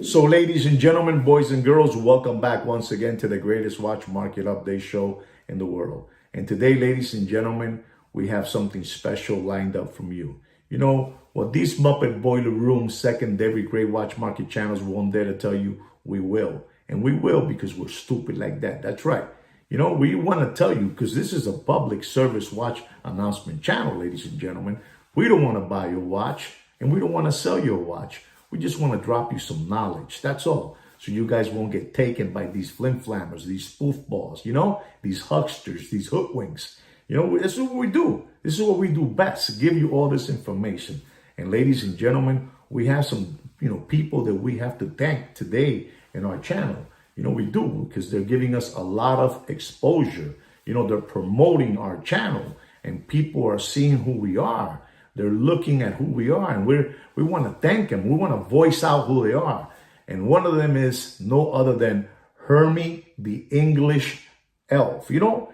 So ladies and gentlemen, boys and girls, welcome back once again to the greatest watch market update show in the world. And today, ladies and gentlemen, we have something special lined up from you. You know, what these Muppet Boiler Room secondary great watch market channels won't dare to tell you, we will. And we will because we're stupid like that. That's right. You know, we want to tell you because this is a public service watch announcement channel, ladies and gentlemen. We don't want to buy your watch and we don't want to sell your watch. We just want to drop you some knowledge. That's all. So you guys won't get taken by these flim-flammers, these spoof balls, you know, these hucksters, these hoodwinks. You know, this is what we do. This is what we do best, give you all this information. And ladies and gentlemen, we have some, people that we have to thank today in our channel. You know, we do because they're giving us a lot of exposure. You know, they're promoting our channel and people are seeing who we are. They're looking at who we are and we want to thank them. We want to voice out who they are. And one of them is no other than Hermie the English Elf. You know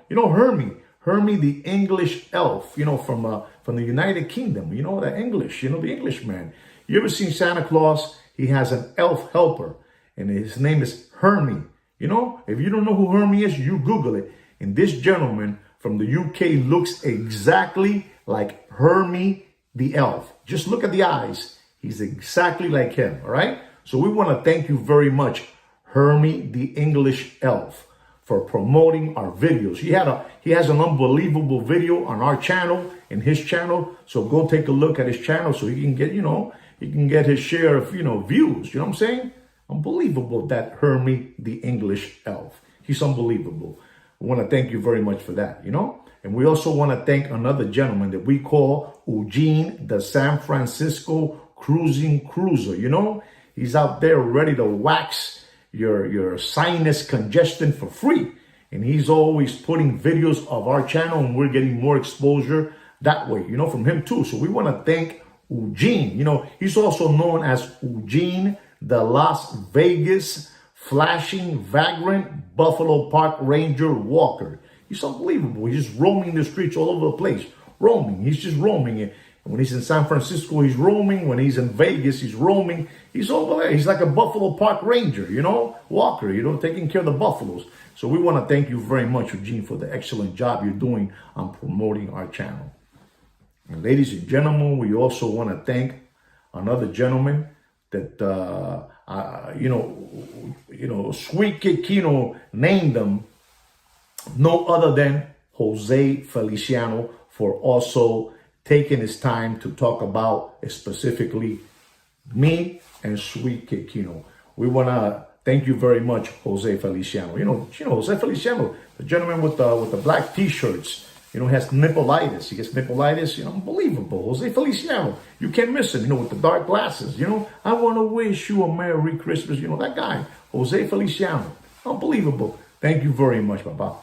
Hermie the English Elf, from the United Kingdom, the English, the Englishman. You ever seen Santa Claus? He has an elf helper and his name is Hermie. If you don't know who Hermie is, you Google it. And this gentleman from the UK looks exactly like Hermie the Elf. Just look at the eyes. He's exactly like him, all right? So we want to thank you very much, Hermie the English Elf, for promoting our videos. He has an unbelievable video on our channel, in his channel. So go take a look at his channel so he can get, he can get his share of, views. You know what I'm saying? Unbelievable, that Hermie the English Elf. He's unbelievable. We want to thank you very much for that, And we also want to thank another gentleman that we call Eugene, the San Francisco Cruising Cruiser. He's out there ready to wax your sinus congestion for free. And he's always putting videos of our channel and we're getting more exposure that way, from him too. So we want to thank Eugene. He's also known as Eugene, the Las Vegas Flashing Vagrant Buffalo Park Ranger Walker. He's unbelievable. He's just roaming the streets all over the place. Roaming. He's just roaming. And when he's in San Francisco, he's roaming. When he's in Vegas, he's roaming. He's over there. He's like a Buffalo Park Ranger, Walker, taking care of the buffaloes. So we want to thank you very much, Eugene, for the excellent job you're doing on promoting our channel. And ladies and gentlemen, we also want to thank another gentleman that, Sweet Kikino named him. No other than Jose Feliciano, for also taking his time to talk about specifically me and Sweet Kikino. We want to thank you very much, Jose Feliciano. Jose Feliciano, the gentleman with the black t-shirts, has nippleitis. He gets nippleitis, unbelievable. Jose Feliciano, you can't miss him, with the dark glasses. I want to wish you a Merry Christmas. That guy, Jose Feliciano, unbelievable. Thank you very much, papá.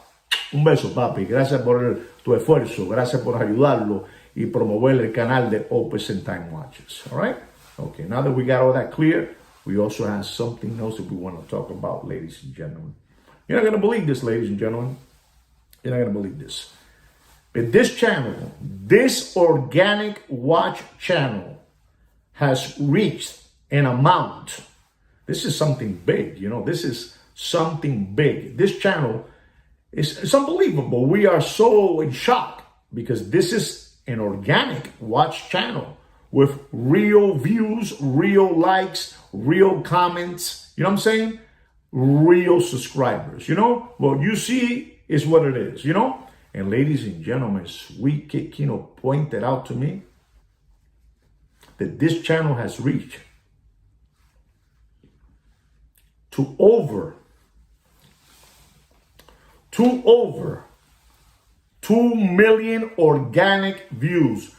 Un beso, papi. Gracias por tu esfuerzo. Gracias por ayudarlo y promover el canal de Opus and Time Watches. All right? Okay, now that we got all that clear, we also have something else that we want to talk about, ladies and gentlemen. You're not going to believe this, ladies and gentlemen. You're not going to believe this. But this channel, this organic watch channel, has reached an amount. This is something big, This is something big. This channel, it's unbelievable. We are so in shock because this is an organic watch channel with real views, real likes, real comments. You know what I'm saying? Real subscribers. What you see is what it is, And ladies and gentlemen, Sweet Kikino pointed out to me that this channel has reached to over 2 million organic views.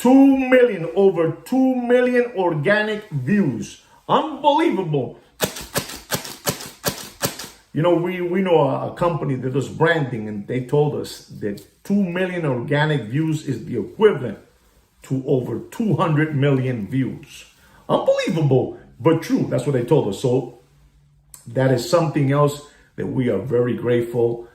Over 2 million organic views. Unbelievable. We know a company that does branding, and they told us that 2 million organic views is the equivalent to over 200 million views. Unbelievable, but true. That's what they told us. So that is something else that we are very grateful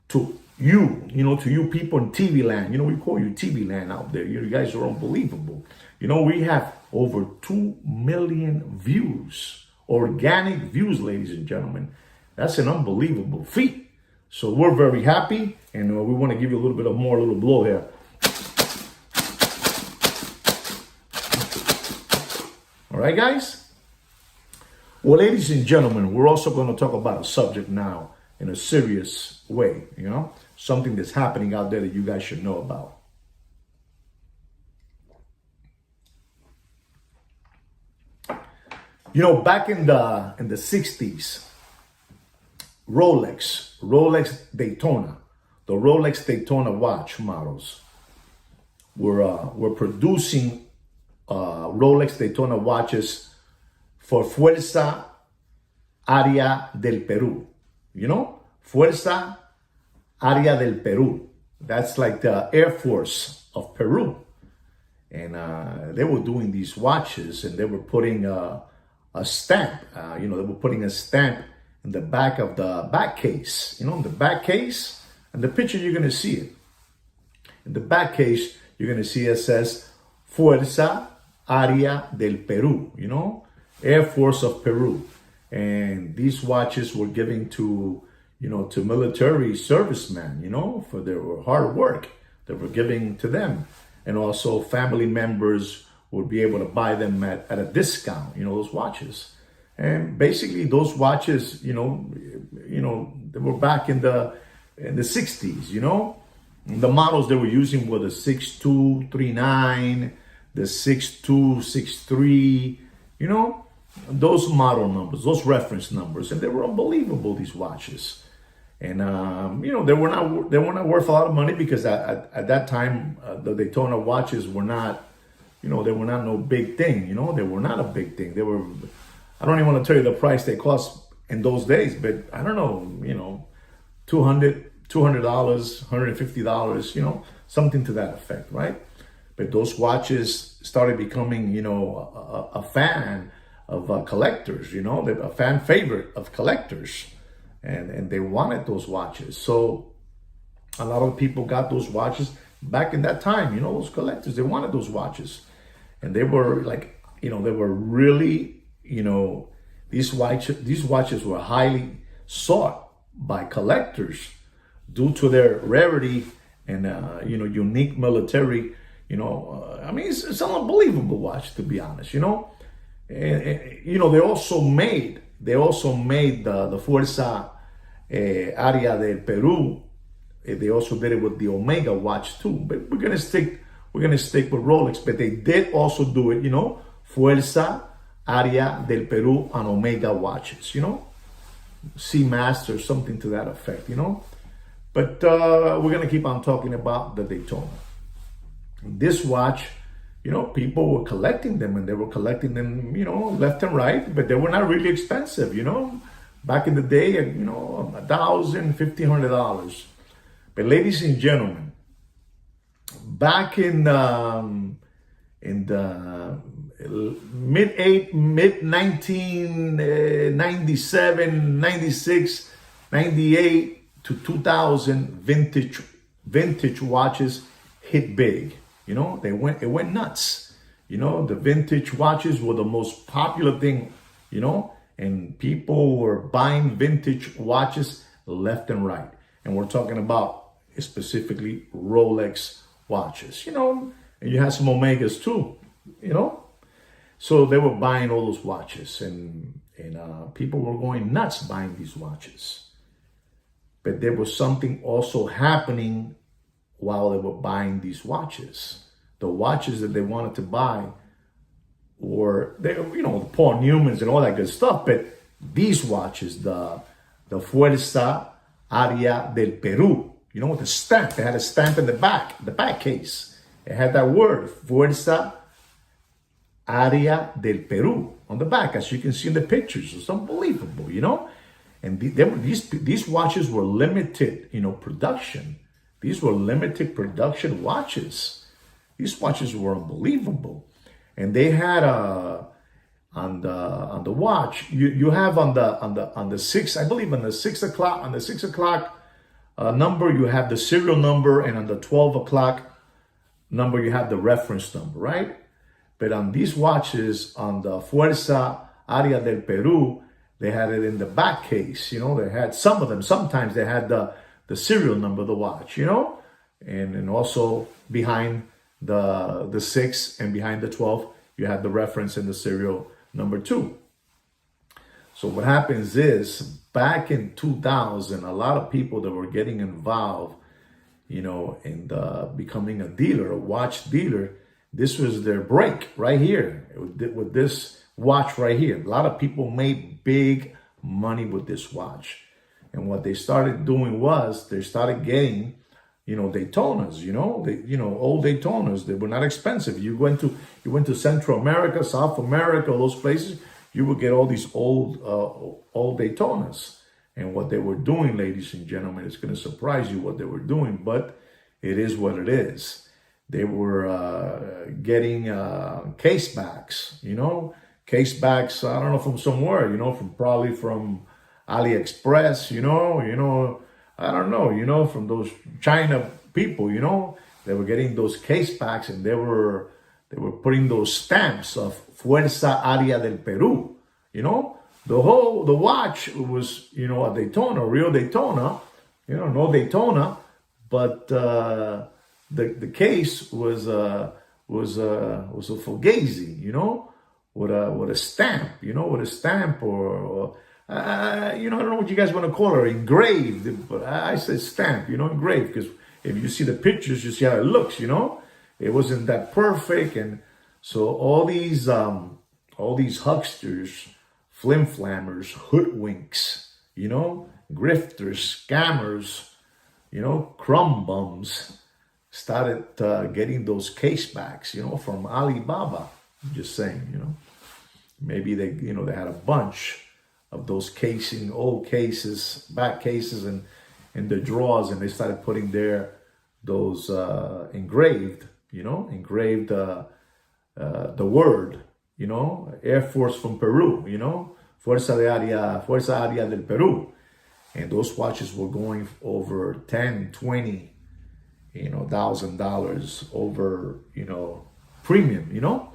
to to you people in TV land, we call you TV land out there. You guys are unbelievable. We have over 2 million views, organic views, ladies and gentlemen. That's an unbelievable feat. So we're very happy, and we want to give you a little bit of more, a little blow here. All right, guys? Well, ladies and gentlemen, we're also going to talk about a subject now in a serious way, something that's happening out there that you guys should know about. Back in the 60s, Rolex Daytona, the Rolex Daytona watch models were producing Rolex Daytona watches for Fuerza Aérea del Perú. Fuerza Aérea del Perú. That's like the Air Force of Peru. And they were doing these watches, and they were putting a stamp. They were putting a stamp in the back of the back case. In the back case, and the picture you're going to see it. In the back case, you're going to see it says Fuerza Aérea del Perú. Air Force of Peru. And these watches were given to military servicemen, for their hard work. They were giving to them. And also family members would be able to buy them at a discount, those watches. And basically those watches, they were back in the 60s, The models they were using were the 6239, the 6263, those model numbers, those reference numbers, and they were unbelievable, these watches. And they were not worth a lot of money, because at that time the Daytona watches were not, they were not no big thing. They were not a big thing. They were, I don't even want to tell you the price they cost in those days, but I don't know, $200, $150, something to that effect, right? But those watches started becoming, a fan of collectors, a fan favorite of collectors, and they wanted those watches. So a lot of people got those watches back in that time, those collectors, they wanted those watches, and they were like, they were really, these watches were highly sought by collectors due to their rarity and, unique military, it's an unbelievable watch, to be honest, And they also made the Fuerza Aérea del Perú. They also did it with the Omega watch too. But we're gonna stick with Rolex. But they did also do it, Fuerza Aérea del Perú on Omega watches, Seamaster, something to that effect, But we're gonna keep on talking about the Daytona. This watch, people were collecting them, and they were collecting them, left and right, but they were not really expensive, back in the day, $1,000, $1,500. But ladies and gentlemen, back in the mid 1997, 96, 98 to 2000, vintage watches hit big. It went nuts. The vintage watches were the most popular thing, and people were buying vintage watches left and right. And we're talking about specifically Rolex watches, and you had some Omegas too, So they were buying all those watches, and people were going nuts buying these watches. But there was something also happening while they were buying these watches. The watches that they wanted to buy were, the Paul Newmans and all that good stuff, but these watches, the Fuerza Aérea del Perú, with the stamp. They had a stamp in the back case. It had that word, Fuerza Aérea del Perú, on the back, as you can see in the pictures. It's unbelievable, And these watches were limited, production. These were limited production watches. These watches were unbelievable, and they had on the watch. You have on the 6, I believe, on the 6 o'clock number, you have the serial number, and on the 12 o'clock number, you have the reference number, right? But on these watches, on the Fuerza Aria del Peru, they had it in the back case. They had some of them. Sometimes they had the serial number of the watch, and also behind the 6 and behind the 12, you had the reference and the serial number 2. So what happens is, back in 2000, a lot of people that were getting involved, in becoming a dealer, a watch dealer, this was their break right here with this watch right here. A lot of people made big money with this watch. And what they started doing was they started getting, Daytonas, old Daytonas. They were not expensive. You went to Central America, South America, those places, you would get all these old Daytonas. And what they were doing, ladies and gentlemen, it's going to surprise you what they were doing, but it is what it is. They were getting case backs, case backs, I don't know, from somewhere, probably from AliExpress, I don't know, from those China people, they were getting those case backs, and they were putting those stamps of Fuerza Aria del Peru, The watch was, a Daytona, a real Daytona, no Daytona, but the case was a Fugazi, with a stamp, with a stamp, or I don't know what you guys want to call it, engraved, but I said stamp, engraved, because if you see the pictures, you see how it looks, it wasn't that perfect. And so all these hucksters, flim-flammers, hoodwinks, grifters, scammers, crumb bums, started getting those case backs, from Alibaba. I'm just saying, maybe they had a bunch of those old cases, back cases, and in the drawers, and they started putting those engraved the word, Air Force from Peru, Fuerza Aria del Peru. And those watches were going over $10, $20, $1,000 over, premium,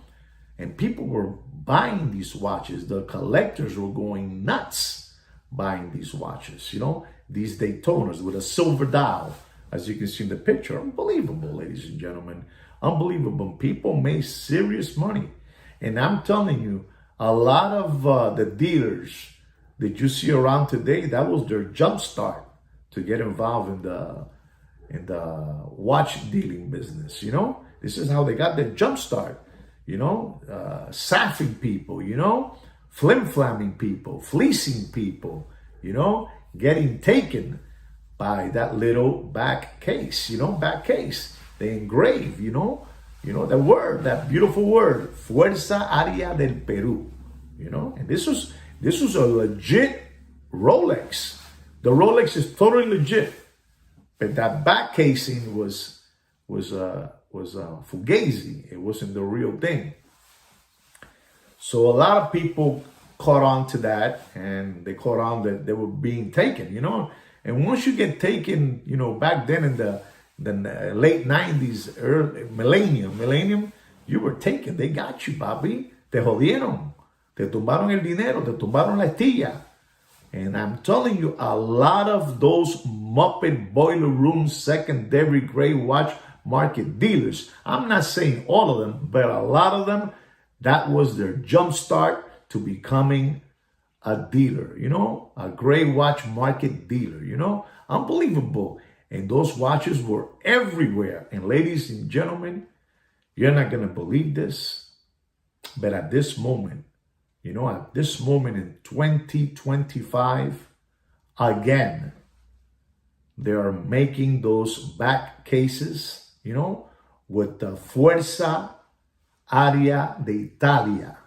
and people were buying these watches. The collectors were going nuts buying these watches, these Daytonas with a silver dial, as you can see in the picture. Unbelievable, ladies and gentlemen. Unbelievable. People made serious money. And I'm telling you, a lot of the dealers that you see around today, that was their jump start to get involved in the watch dealing business. This is how they got their jump start. Saffing people, flim-flamming people, fleecing people, getting taken by that little back case, back case. They engrave, the word, that beautiful word, Fuerza Aria del Peru, and this was a legit Rolex. The Rolex is totally legit, but that back casing was Fugazi. It wasn't the real thing. So a lot of people caught on to that, and they caught on that they were being taken, And once you get taken, back then in the late 90s, early millennium, you were taken. They got you, papi. Te jodieron. Te tumbaron el dinero. Te tumbaron la estilla. And I'm telling you, a lot of those Muppet boiler room secondary grade watch market dealers, I'm not saying all of them, but a lot of them, that was their jump start to becoming a dealer, a gray watch market dealer, unbelievable. And those watches were everywhere. And ladies and gentlemen, you're not going to believe this, but at this moment, in 2025, again, they are making those back cases, with the Fuerza Aria de Italia,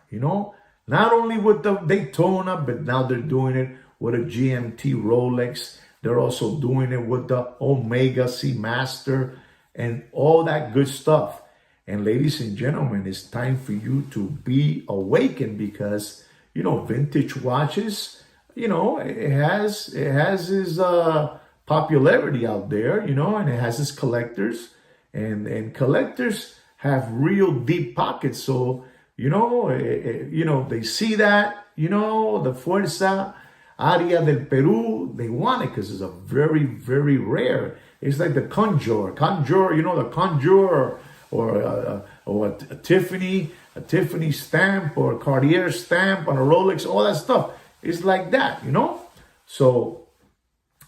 not only with the Daytona, but now they're doing it with a GMT Rolex. They're also doing it with the Omega Seamaster and all that good stuff. And ladies and gentlemen, it's time for you to be awakened, because, vintage watches, it has its popularity out there, you know, and it has its collectors, and collectors have real deep pockets. So, you know, they see that, you know, the Fuerza Aria del Peru, they want it because it's a very, very rare. It's like the conjure, you know, the conjure, or a Tiffany stamp, or a Cartier stamp on a Rolex, all that stuff. It's like that, you know. So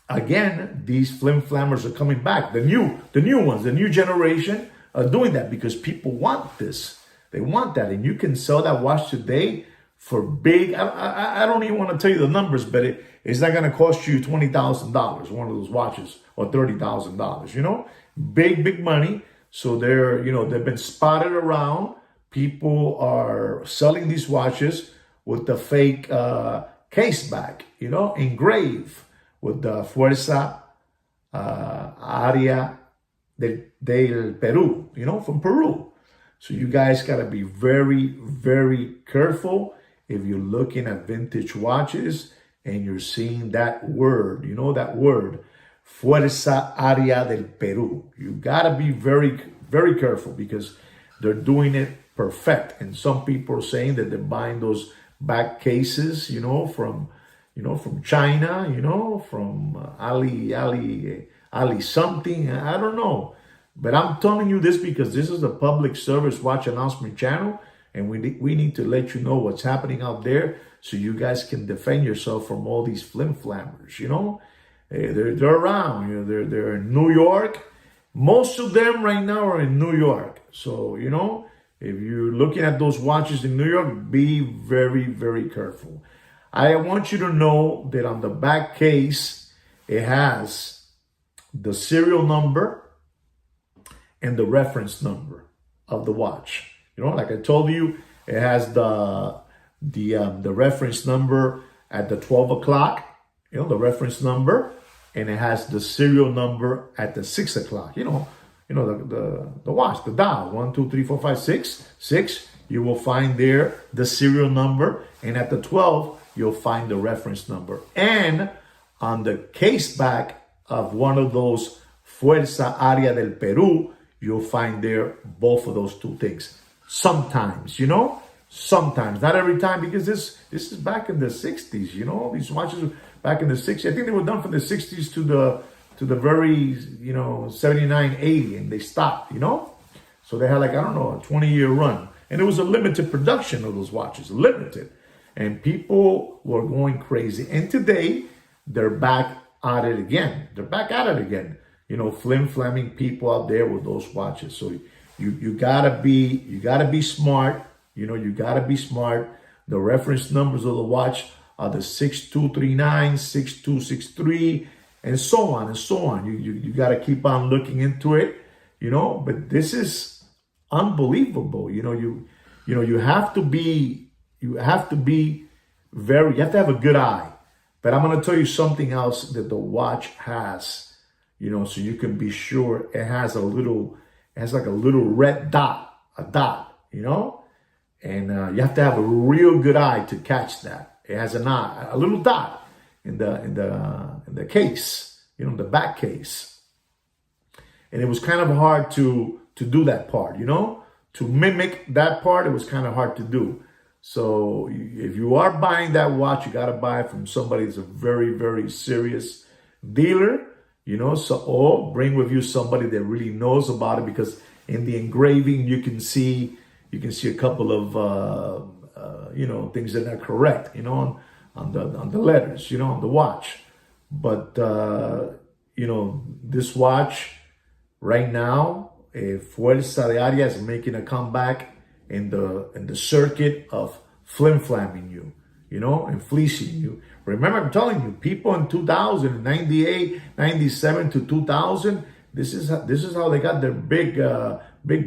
again, these flim flammers are coming back. The new ones, the new generation are doing that because people want this. They want that, and you can sell that watch today for big. I don't even want to tell you the numbers, but it's not going to cost you $20,000 one of those watches, or $30,000. You know, big money. So they've been spotted around. People are selling these watches with the fake case back, you know, engraved with the Fuerza Aria del Peru, you know, from Peru. So you guys got to be very, very careful if you're looking at vintage watches and you're seeing that word, you know, that word, Fuerza Aria del Peru. You got to be very, very careful because they're doing it perfect. And some people are saying that they're buying those back cases, you know, from China, you know, from Ali something. I don't know. But I'm telling you this because this is a public service watch announcement channel, and we need to let you know what's happening out there so you guys can defend yourself from all these flim flammers, you know. They're around, you know, they're in New York. Most of them right now are in New York. So, you know, if you're looking at those watches in New York, be very, very careful. I want you to know that on the back case, it has the serial number and the reference number of the watch. You know, like I told you, it has the reference number at the 12 o'clock, you know, the reference number, and it has the serial number at the 6 o'clock. You know, the watch, the dial, 1, 2, 3, 4, 5, 6. You will find there the serial number, and at the 12, you'll find the reference number. And on the case back of one of those Fuerza Aria del Peru, you'll find there both of those two things. Sometimes, you know, sometimes, not every time, because this is back in the 60s, you know, these watches were back in the 60s. I think they were done from the 60s to the very, you know, 79, 80, and they stopped, you know. So they had like, I don't know, a 20-year run. And it was a limited production of those watches, limited. And people were going crazy. And today, they're back at it again. You know, flim-flamming people out there with those watches. So you gotta be smart. You know, you gotta be smart. The reference numbers of the watch are the 6239, 6263, and so on and so on. You gotta keep on looking into it. You know, but this is unbelievable. You have to have a good eye. But I'm gonna tell you something else that the watch has. You know, so you can be sure it has like a little red dot, you know, and you have to have a real good eye to catch that. It has a little dot in the case, you know, the back case, and it was kind of hard to do that part, you know, to mimic that part. It was kind of hard to do. So if you are buying that watch, you got to buy it from somebody that's a very, very serious dealer. You know, or bring with you somebody that really knows about it, because in the engraving you can see a couple of you know, things that are correct, you know, on the letters, you know, on the watch. But you know, this watch right now, Fuerza de Aria is making a comeback in the circuit of flim-flamming you, you know, and fleecing you. Remember, I'm telling you, people in 2000, 98, 97 to 2000, this is how they got their big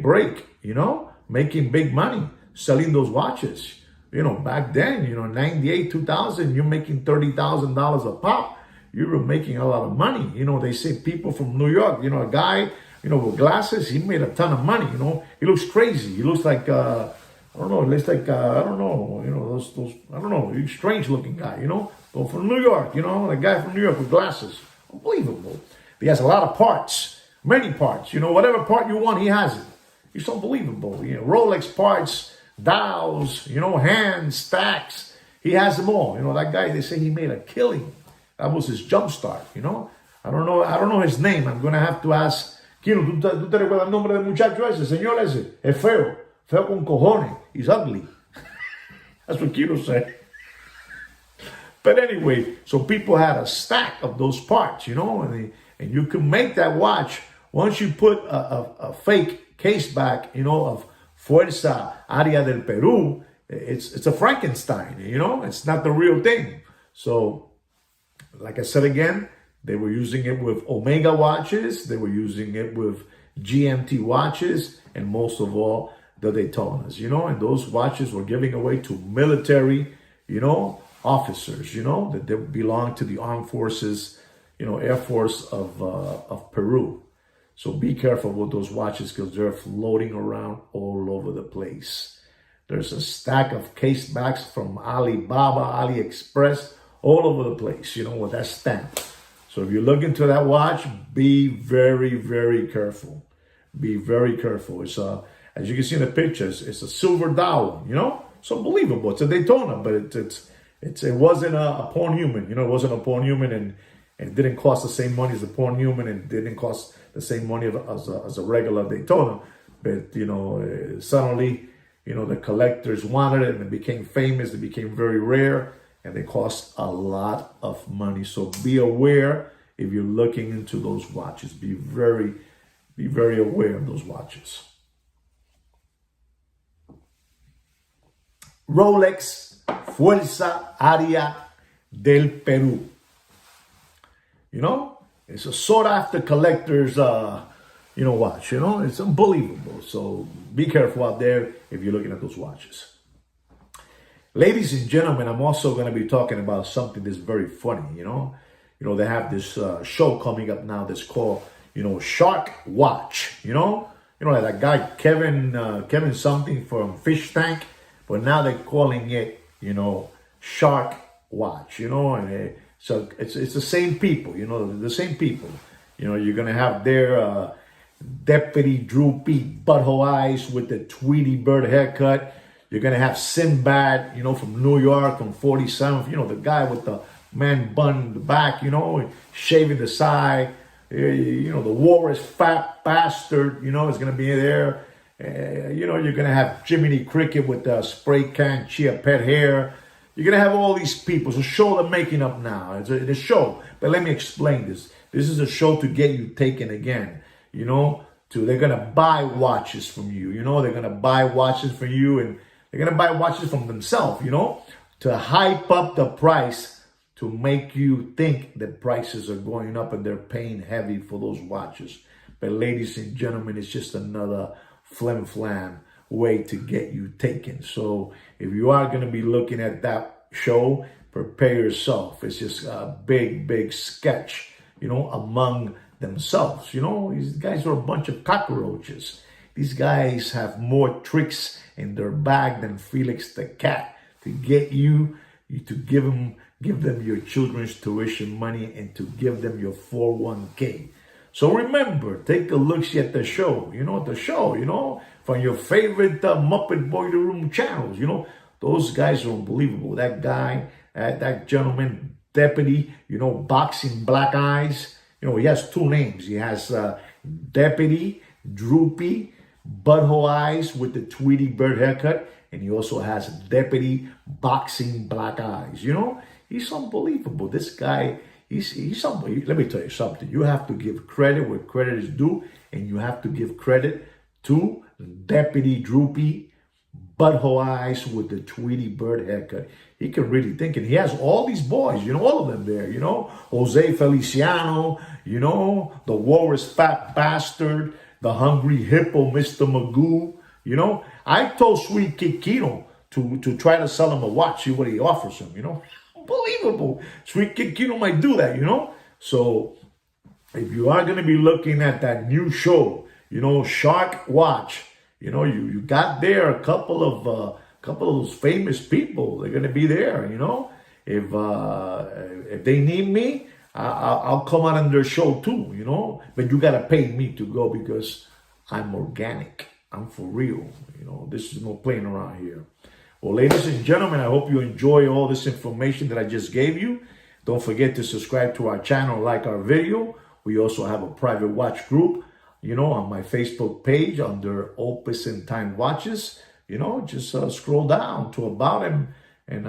break, you know, making big money, selling those watches. You know, back then, you know, 98, 2000, you're making $30,000 a pop. You were making a lot of money. You know, they say people from New York, you know, a guy, you know, with glasses, he made a ton of money, you know. He looks crazy. He looks like, I don't know, it looks like, I don't know, you know, those I don't know, strange looking guy, you know. But from New York, you know, a guy from New York with glasses Unbelievable. He has a lot of parts, many parts. Whatever part you want, he has it. It's unbelievable. Rolex parts, dials, hands, stacks. He has them all. That guy, they say he made a killing. That was his jump start, I don't know his name. I'm going to have to ask. Kino, ¿tú te recuerdas el nombre del muchacho ese? Señor ese. Es feo. Feo con cojones. He's ugly. That's what Kino said. But anyway, so people had a stack of those parts, and you can make that watch once you put a fake case back, of Fuerza Aria del Perú. It's a Frankenstein, it's not the real thing. So, like I said again, they were using it with Omega watches, they were using it with GMT watches, and most of all, the Daytonas, and those watches were giving away to military, officers, that they belong to the armed forces, Air Force of Peru. So be careful with those watches because they're floating around all over the place. There's a stack of case backs from Alibaba, AliExpress, all over the place, with that stamp. So if you look into that watch, be very, very careful. Be very careful. It's as you can see in the pictures, it's a silver dial, It's unbelievable. It's a Daytona, but it wasn't a porn human, it wasn't a porn human, and it didn't cost the same money as a porn human, and didn't cost the same money as a regular Daytona. But, suddenly, the collectors wanted it, and it became famous, it became very rare, and they cost a lot of money. So be aware if you're looking into those watches. Be very aware of those watches. Rolex Fuerza Aria del Perú. It's a sought after collector's, watch. It's unbelievable. So be careful out there if you're looking at those watches. Ladies and gentlemen, I'm also going to be talking about something that's very funny. They have this show coming up now that's called, Shark Watch. Like that guy Kevin something from Fish Tank, but now they're calling it, Shark Watch. And so it's the same people. The same people. You're gonna have their Deputy Droopy Butthole Eyes with the Tweety Bird haircut. You're going to have Sinbad, from New York, from 47th, the guy with the man bun in the back, shaving the side. The Walrus Fat Bastard, is going to be there. You're going to have Jiminy Cricket with the spray can Chia Pet hair. You're going to have all these people. So show they're making up now. It's a show. But let me explain this. This is a show to get you taken again. They're going to buy watches from you. They're going to buy watches from you, and they're going to buy watches from themselves, to hype up the price, to make you think that prices are going up and they're paying heavy for those watches. But ladies and gentlemen, it's just another flim-flam way to get you taken. So if you are going to be looking at that show, prepare yourself. It's just a big sketch, among themselves. These guys are a bunch of cockroaches. These guys have more tricks in their bag than Felix the cat to get you to give them your children's tuition money and to give them your 401k. So remember, take a look at the show. From your favorite Muppet Boiler Room channels. Those guys are unbelievable. That guy, that gentleman, Deputy, Boxing Black Eyes. He has two names. He has Deputy Droopy Butthole Eyes with the Tweety Bird haircut, and he also has Deputy Boxing Black Eyes. He's unbelievable. This guy, he's somebody. Let me tell you something. You have to give credit where credit is due, and you have to give credit to Deputy Droopy Butthole Eyes with the Tweety Bird haircut. He can really think, and he has all these boys, all of them there, Jose Feliciano, the Walrus Fat Bastard, the Hungry Hippo, Mr. Magoo, I told Sweet Kid Kino to try to sell him a watch, see what he offers him, Unbelievable. Sweet Kid Kino might do that, So if you are going to be looking at that new show, Shark Watch, you got there a couple of those famous people. They're going to be there, If they need me, I'll come out on their show too, you know. But you gotta pay me to go because I'm organic. I'm for real. You know, this is no playing around here. Well, ladies and gentlemen, I hope you enjoy all this information that I just gave you. Don't forget to subscribe to our channel, like our video. We also have a private watch group, you know, on my Facebook page under Opus and Time Watches. You know, just scroll down to about him and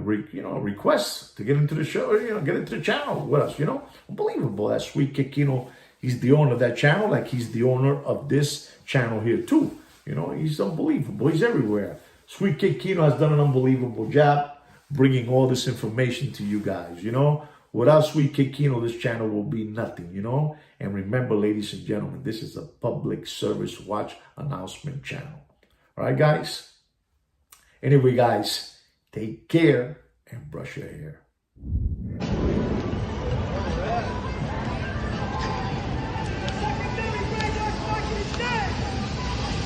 request to get into the show, you know, get into the channel with us, you know. Unbelievable. That sweet Kikino, he's the owner of that channel, like he's the owner of this channel here too. You know, he's unbelievable. He's everywhere. Sweet Kikino has done an unbelievable job bringing all this information to you guys, you know. Without Sweet Kikino, this channel will be nothing, you know. And remember, ladies and gentlemen, this is a public service watch announcement channel. All right, guys? Anyway, guys, take care and brush your hair.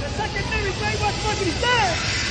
The secondary brainwash market is dead!